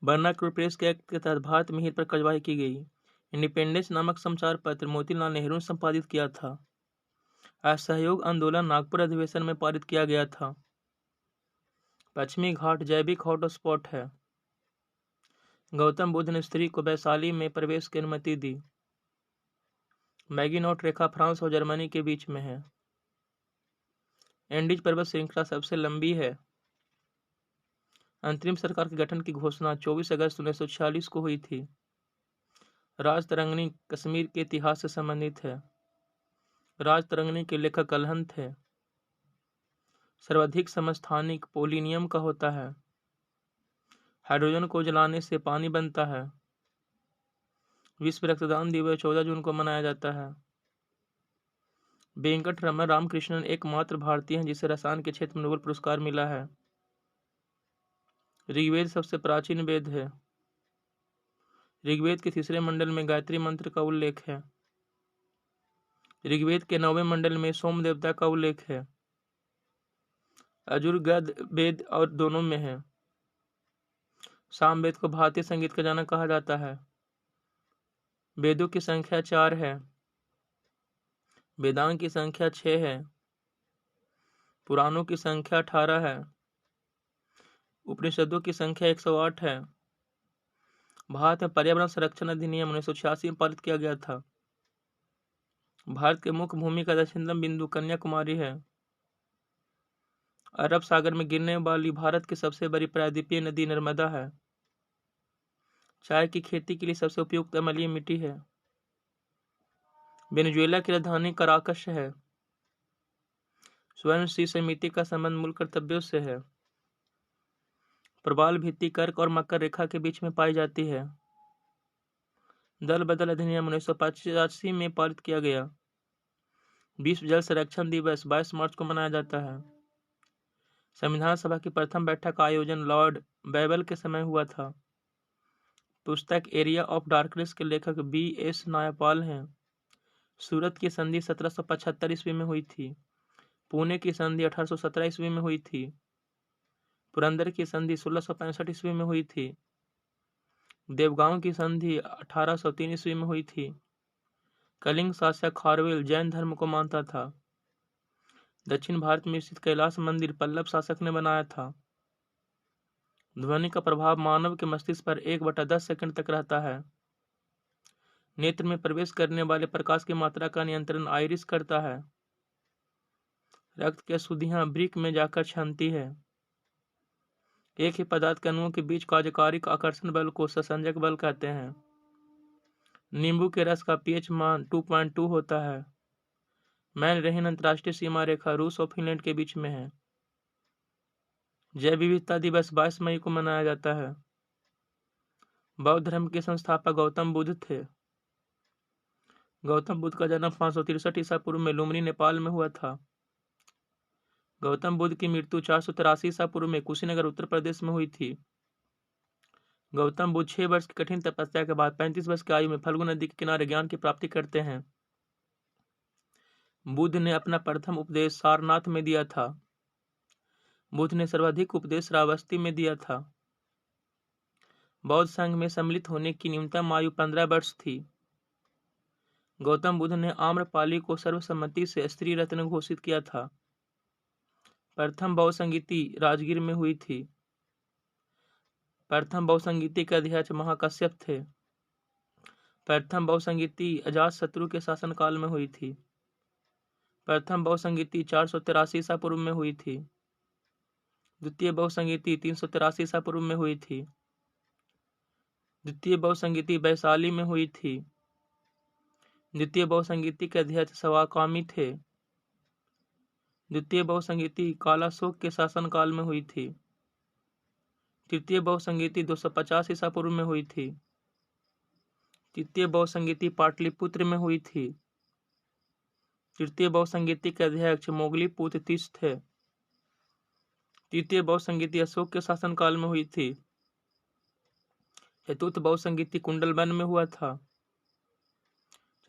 बर्नाक्युलर press के act के तहत भारत में हिंदी पर कार्यवाही की गई। इंडिपेंडेंस नामक समाचार पत्र मोतीलाल नेहरू ने संपादित किया था। असहयोग आंदोलन नागपुर अधिवेशन में पारित किया गया था। पश्चिमी घाट जैविक हॉटस्पॉट है। गौतम बुद्ध ने स्त्री को वैशाली में प्रवेश की अनुमति दी। मैगिनॉट रेखा फ्रांस और जर्मनी के बीच में है। एंडीज पर्वत श्रृंखला सबसे लंबी है। अंतरिम सरकार के गठन की घोषणा 24 अगस्त 1946 को हुई थी। राज तरंगिणी कश्मीर के इतिहास से संबंधित है। राज तरंगिणी के लेखक अलहंत थे। सर्वाधिक समस्थानिक पोलिनियम का होता है। हाइड्रोजन को जलाने से पानी बनता है। विश्व रक्तदान दिवस 14 जून को मनाया जाता है। वेंकट रमन रामकृष्णन एकमात्र भारतीय हैं जिसे रसायन के क्षेत्र में नोबेल पुरस्कार मिला है। ऋग्वेद सबसे प्राचीन वेद है। ऋग्वेद के तीसरे मंडल में गायत्री मंत्र का उल्लेख है। ऋग्वेद के 9वें मंडल में सोम देवता का उल्लेख है। यजुर्वेद वेद और दोनों में है। सामवेद को भारतीय संगीत का जनक कहा जाता है। वेदों की संख्या 4 है। वेदांग की संख्या 6 है। पुराणों की संख्या 18 है। उपनिषदों की संख्या 108 है। भारत में पर्यावरण संरक्षण अधिनियम 1986 में पारित किया गया था। भारत के मुख्य भूमि का दक्षिणतम बिंदु कन्याकुमारी है। अरब सागर में गिरने वाली भारत की सबसे बड़ी प्रायद्वीपीय नदी नर्मदा है। चाय की खेती के लिए सबसे उपयुक्त अम्लीय मिट्टी है। वेनेजुएला की राजधानी कराकश है। स्वर्ण सी समिति का संबंध मूल कर्तव्यों से है। प्रवाल भित्ति कर्क और मकर रेखा के बीच में पाई जाती है। दल बदल अधिनियम 1985 में पारित किया गया। विश्व जल संरक्षण दिवस 22 मार्च को मनाया जाता है। संविधान सभा की प्रथम बैठक का आयोजन लॉर्ड बैबल के समय हुआ था। पुस्तक एरिया ऑफ डार्कनेस के लेखक B.S. नायपाल हैं। सूरत की संधि 1775 ईस्वी में हुई थी। पुणे की संधि 1817 ईस्वी में हुई थी। पुरंदर की संधि 1665 ईस्वी में हुई थी। देवगांव की संधि 1803 ईस्वी में हुई थी। कलिंग शासक खारवेल जैन धर्म को मानता था। दक्षिण भारत में स्थित कैलाश मंदिर पल्लव शासक ने बनाया था। ध्वनि का प्रभाव मानव के मस्तिष्क पर 1/10 सेकंड तक रहता है। नेत्र में प्रवेश करने वाले प्रकाश की मात्रा का नियंत्रण आइरिस करता है। रक्त की अशुद्धियां वृक्क में जाकर छनती है। एक ही पदार्थ के अणुओं के बीच कार्यकारिक आकर्षण बल को संसंजक बल कहते हैं। नींबू के रस का pH मान 2.2 होता है। मैन रहीन अंतर्राष्ट्रीय सीमा रेखा रूस और फिनलैंड के बीच में है। जैव विविधता दिवस 22 मई को मनाया जाता है। बौद्ध धर्म के संस्थापक गौतम बुद्ध थे। गौतम बुद्ध का जन्म 563 ईसा पूर्व में लुम्बिनी नेपाल में हुआ था। गौतम बुद्ध की मृत्यु 483 ईसा पूर्व में कुशीनगर उत्तर प्रदेश में हुई थी। गौतम बुद्ध 6 वर्ष की कठिन तपस्या के बाद 35 वर्ष की आयु में फल्गु नदी के किनारे ज्ञान की प्राप्ति करते हैं। बुद्ध ने अपना प्रथम उपदेश सारनाथ में दिया था। बुद्ध ने सर्वाधिक उपदेश श्रावस्ती में दिया था। बौद्ध संघ में सम्मिलित होने की न्यूनतम आयु 15 वर्ष थी। गौतम बुद्ध ने आम्रपाली को सर्वसम्मति से स्त्री रत्न घोषित किया था। प्रथम बौद्ध संगीति राजगीर में हुई थी। प्रथम बौद्ध संगीति के अध्यक्ष महाकश्यप थे। प्रथम बौद्ध संगीति अजातशत्रु के शासनकाल में हुई थी। प्रथम बौद्ध संगीति 483 ईसा पूर्व में हुई थी। द्वितीय बौद्ध संगीति 383 ईसा पूर्व में हुई थी। द्वितीय बौद्ध संगीति वैशाली में हुई थी। द्वितीय बौद्ध संगीति के अध्यक्ष सवाकामी थे। द्वितीय बौद्ध संगीति कालाशोक के शासनकाल में हुई थी। तृतीय बौद्ध संगीति 250 ईसा पूर्व में हुई थी। तृतीय बौद्ध संगीति पाटलिपुत्र में हुई थी। तृतीय बौद्ध संगीति के अध्यक्ष मोगलीपुत्र तीस थे। तृतीय बौद्ध संगीति अशोक के शासनकाल में हुई थी। चतुर्थ बौद्ध संगीति कुंडलवन में हुआ था।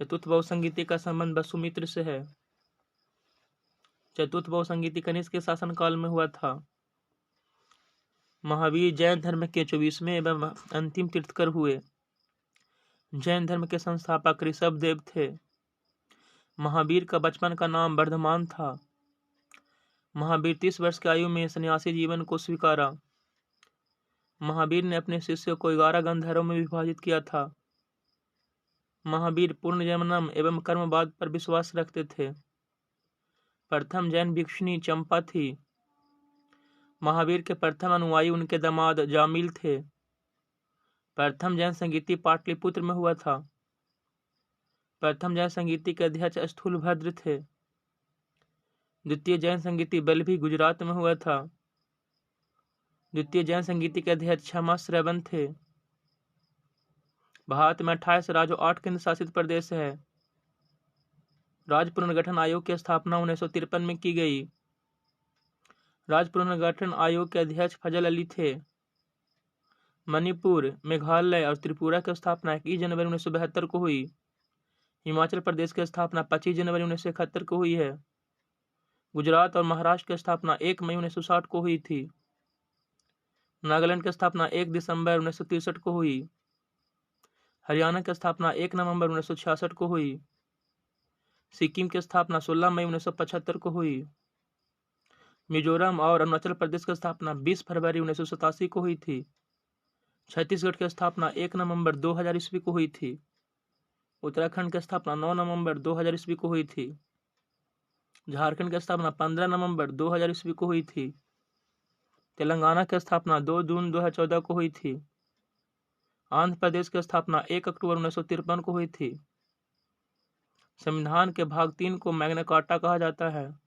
चतुर्थ बौद्ध संगीति का संबंध वसुमित्र से है। चतुर्थ बौद्ध संगीति कनिष्क के शासनकाल में हुआ था। महावीर जैन धर्म के 24वें एवं अंतिम तीर्थकर हुए। जैन धर्म के संस्थापक ऋषभदेव थे। महावीर का बचपन का नाम वर्धमान था। महावीर 30 वर्ष की आयु में सन्यासी जीवन को स्वीकारा। महावीर ने अपने शिष्यों को 11 गंधर्वों में विभाजित किया था। महावीर पूर्ण जन्म एवं कर्मवाद पर विश्वास रखते थे। प्रथम जैन भिक्षुणी चंपा थी। महावीर के प्रथम अनुयायी उनके दामाद जामिल थे। प्रथम जैन संगीति पाटलिपुत्र में हुआ था। प्रथम जैन संगीति के अध्यक्ष स्थूलभद्र थे। द्वितीय जैन संगीति बल्लभी गुजरात में हुआ था। द्वितीय जैन संगीति के अध्यक्ष क्षमा श्रवण थे। भारत में 28 राज्य 8 केंद्र शासित प्रदेश है। राज्य पुनर्गठन आयोग की स्थापना 1953 में की गई। राज्य पुनर्गठन आयोग के अध्यक्ष फजल अली थे। मणिपुर, मेघालय और त्रिपुरा की स्थापना 21 जनवरी 1972 को हुई। हिमाचल प्रदेश की स्थापना 25 जनवरी 1971 को हुई है। गुजरात और महाराष्ट्र की स्थापना 1 मई 1960 को हुई थी। नागालैंड की स्थापना 1 दिसंबर 1963 को हुई। हरियाणा की स्थापना 1 नवंबर 1966 को हुई। सिक्किम की स्थापना 16 मई 1975 को हुई। मिजोरम और अरुणाचल प्रदेश की स्थापना 20 फरवरी 1987 को हुई थी। छत्तीसगढ़ की स्थापना 1 नवंबर 2000 ईस्वी को हुई थी। उत्तराखंड की स्थापना 9 नवंबर 2000 ईस्वी को हुई थी। झारखंड की स्थापना 15 नवंबर 2000 ईस्वी को हुई थी। तेलंगाना की स्थापना 2 जून 2014 को हुई थी। आंध्र प्रदेश की स्थापना 1 अक्टूबर 1953 को हुई थी। संविधान के भाग 3 को मैग्ना कार्टा कहा जाता है।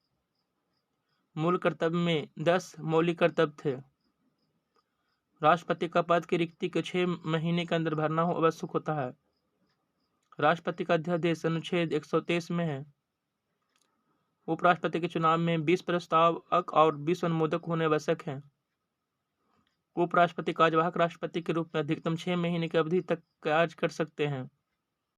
मूल कर्तव्य में 10 मौलिक कर्तव्य थे। राष्ट्रपति का पद की रिक्ति के 6 महीने के अंदर भरना आवश्यक होता है। राष्ट्रपति का अध्यादेश अनुच्छेद 123 में है। उपराष्ट्रपति के चुनाव में 20 प्रस्तावक और 20 अनुमोदक होने आवश्यक हैं। उपराष्ट्रपति कार्यवाहक राष्ट्रपति के रूप में अधिकतम 6 महीने की अवधि तक कार्य कर सकते हैं।